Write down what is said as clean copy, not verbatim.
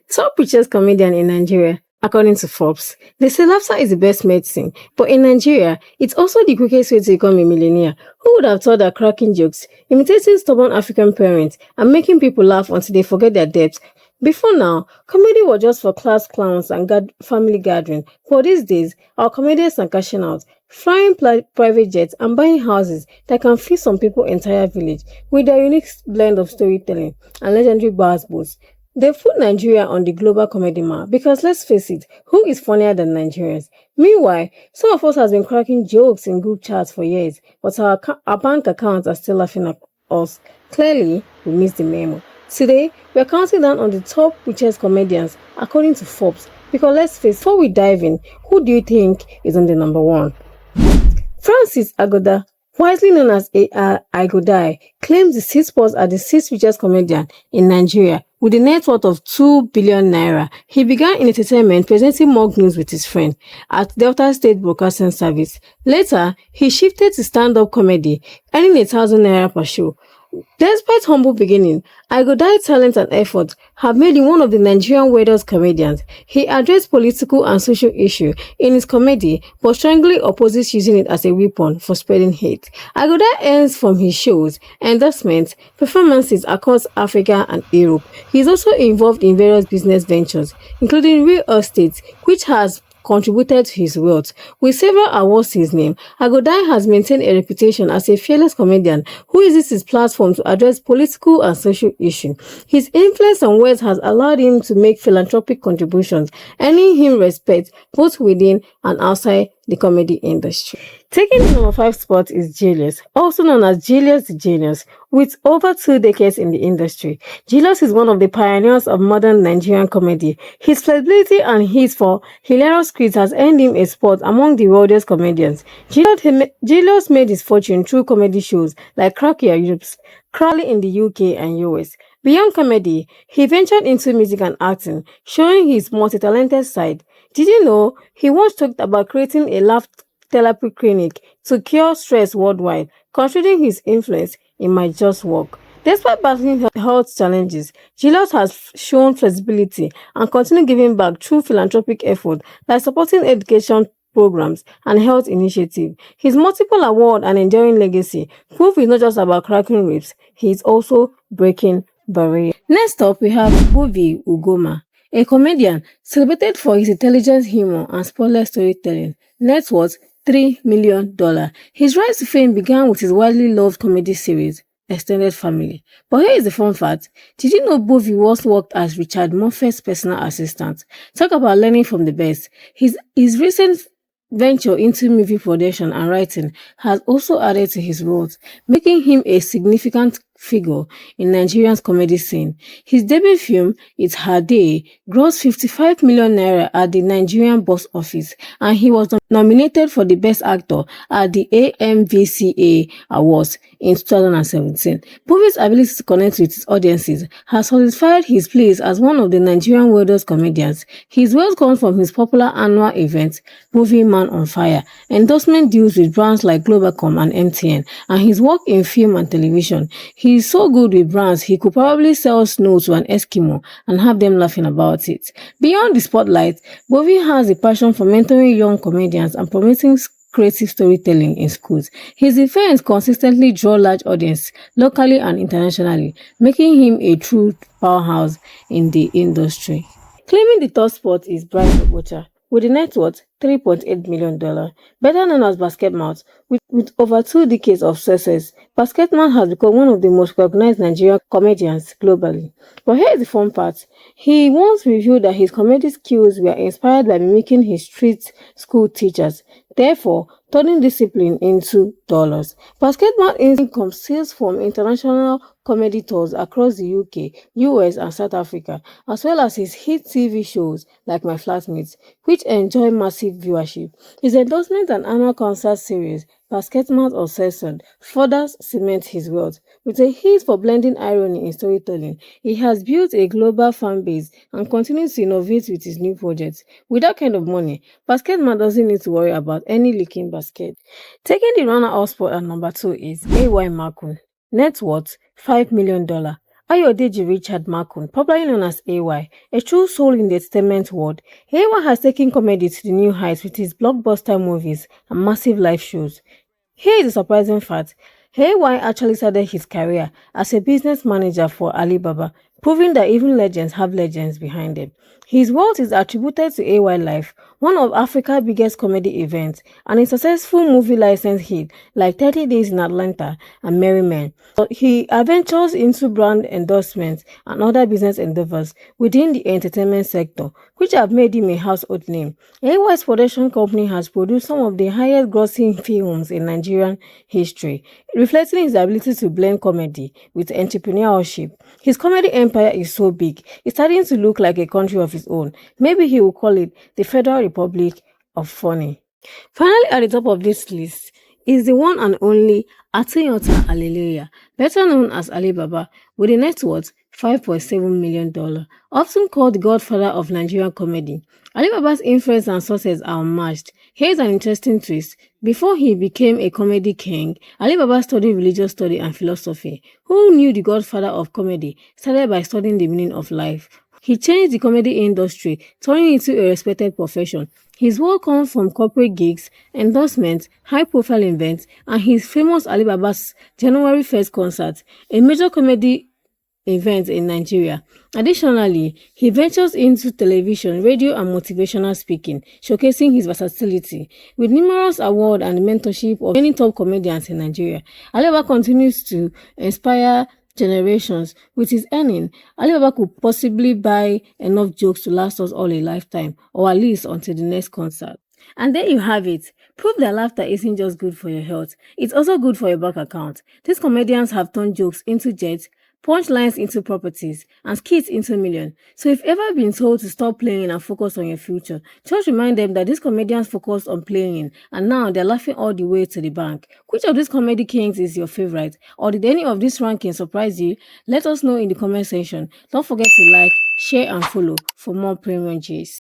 Top richest comedian in Nigeria, according to Forbes. They say laughter is the best medicine, but in Nigeria, it's also the quickest way to become a millionaire. Who would have thought that cracking jokes, imitating stubborn African parents, and making people laugh until they forget their debts? Before now, comedy was just for class clowns and family gathering. But these days, our comedians are cashing out, flying private jets and buying houses that can feed some people's entire village with their unique blend of storytelling and legendary bars boats. They put Nigeria on the global comedy map because let's face it, who is funnier than Nigerians? Meanwhile, some of us has been cracking jokes in group chats for years, but our bank accounts are still laughing at us. Clearly, we missed the memo. Today, we are counting down on the top richest comedians according to Forbes. Because let's face, before we dive in, who do you think is on the number one? Francis Agoda, widely known as Igodai, claims the sixth spot as the sixth richest comedian in Nigeria with a net worth of 2 billion naira. He began in entertainment presenting mock news with his friend at Delta State Broadcasting Service. Later, he shifted to stand-up comedy, earning 1,000 naira per show. Despite humble beginning, Igodai's talent and effort have made him one of the Nigerian weirdest comedians. He addressed political and social issues in his comedy, but strongly opposes using it as a weapon for spreading hate. Igodai earns from his shows, endorsements, performances across Africa and Europe. He is also involved in various business ventures, including real estate, which has contributed to his wealth. With several awards to his name, Agodai has maintained a reputation as a fearless comedian who uses his platform to address political and social issues. His influence and words has allowed him to make philanthropic contributions, earning him respect both within and outside the comedy industry. Taking the number 5 spot is Julius, also known as Julius the Genius, with over 2 decades in the industry. Julius is one of the pioneers of modern Nigerian comedy. His flexibility and his for hilarious skits has earned him a spot among the wealthiest comedians. Julius made his fortune through comedy shows like Crack Your Whips, Crowley in the UK and US. Beyond comedy, he ventured into music and acting, showing his multi-talented side. Did you know he once talked about creating a laugh therapy clinic to cure stress worldwide, considering his influence in My Just Work? Despite battling health challenges, Julius has shown flexibility and continued giving back through philanthropic efforts like supporting education programs and health initiatives. His multiple award and enduring legacy prove it's not just about cracking ribs, he is also breaking barriers. Next up, we have Bovi Ugoma, a comedian celebrated for his intelligent humor and spotless storytelling. Net worth $3 million. His rise to fame began with his widely loved comedy series, Extended Family. But here is the fun fact. Did you know Bovi once worked as Richard Murphy's personal assistant? Talk about learning from the best. His recent venture into movie production and writing has also added to his wealth, making him a significant figure in Nigeria's comedy scene. His debut film, It's Her Day, grossed 55 million naira at the Nigerian box office, and he was nominated for the Best Actor at the AMVCA Awards in 2017. Bovi's ability to connect with his audiences has solidified his place as one of the Nigerian wealthiest comedians. His wealth comes from his popular annual event, Bovi Man on Fire, endorsement deals with brands like Globacom and MTN, and his work in film and television. He is so good with brands, he could probably sell snow to an Eskimo and have them laughing about it. Beyond the spotlight, Bovi has a passion for mentoring young comedians and promoting creative storytelling in schools. His events consistently draw large audiences locally and internationally, making him a true powerhouse in the industry. Claiming the top spot is Brian Obocha, with a net worth $3.8 million. Better known as Basketmouth, with over 2 decades of success, Basketmouth has become one of the most recognized Nigerian comedians globally. But here's the fun part. He once revealed that his comedy skills were inspired by mimicking his street school teachers, therefore turning discipline into dollars. Basketmouth income steals from international comedy tours across the UK, US and South Africa, as well as his hit TV shows like My Flatmates, which enjoy massive viewership. His endorsement and annual concert series, Basketmouth Obsession, further cements his wealth. With a hit for blending irony in storytelling, he has built a global fan base and continues to innovate with his new projects. With that kind of money, Basketmouth doesn't need to worry about any leaking basket. Taking the runner-up spot at number 2 is AY Makun, net worth $5 million. Ayodeji Richard Makun, popularly known as AY, a true soul in the entertainment world, AY has taken comedy to the new heights with his blockbuster movies and massive live shows. Here is a surprising fact. AY actually started his career as a business manager for Alibaba, proving that even legends have legends behind them. His wealth is attributed to AY Life, one of Africa's biggest comedy events, and a successful movie license hit like 30 Days in Atlanta and Merry Men. But he adventures into brand endorsements and other business endeavors within the entertainment sector, which have made him a household name. AY's production company has produced some of the highest grossing films in Nigerian history, reflecting his ability to blend comedy with entrepreneurship. His comedy empire is so big, it's starting to look like a country of his own. Maybe he will call it the Federal Republic of Funny. Finally, at the top of this list is the one and only Ateyota Hallelujah, better known as Alibaba, with a net worth $5.7 million. Often called the Godfather of Nigerian comedy. Alibaba's influence and success are unmatched. Here's an interesting twist. Before he became a comedy king, Alibaba studied religious study and philosophy. Who knew the Godfather of comedy started by studying the meaning of life? He changed the comedy industry, turning it into a respected profession. His work comes from corporate gigs, endorsements, high-profile events, and his famous Alibaba's January 1st concert, a major comedy event in Nigeria. Additionally, he ventures into television, radio, and motivational speaking, showcasing his versatility. With numerous awards and mentorship of many top comedians in Nigeria, Alibaba continues to inspire generations. With his earning, Alibaba could possibly buy enough jokes to last us all a lifetime, or at least until the next concert. And there you have it. Proof that laughter isn't just good for your health, it's also good for your bank account. These comedians have turned jokes into jets, punchlines into properties, and skits into millions. So if ever been told to stop playing and focus on your future, just remind them that these comedians focused on playing and now they're laughing all the way to the bank. Which of these comedy kings is your favorite? Or did any of these rankings surprise you? Let us know in the comment section. Don't forget to like, share, and follow for more premium gist.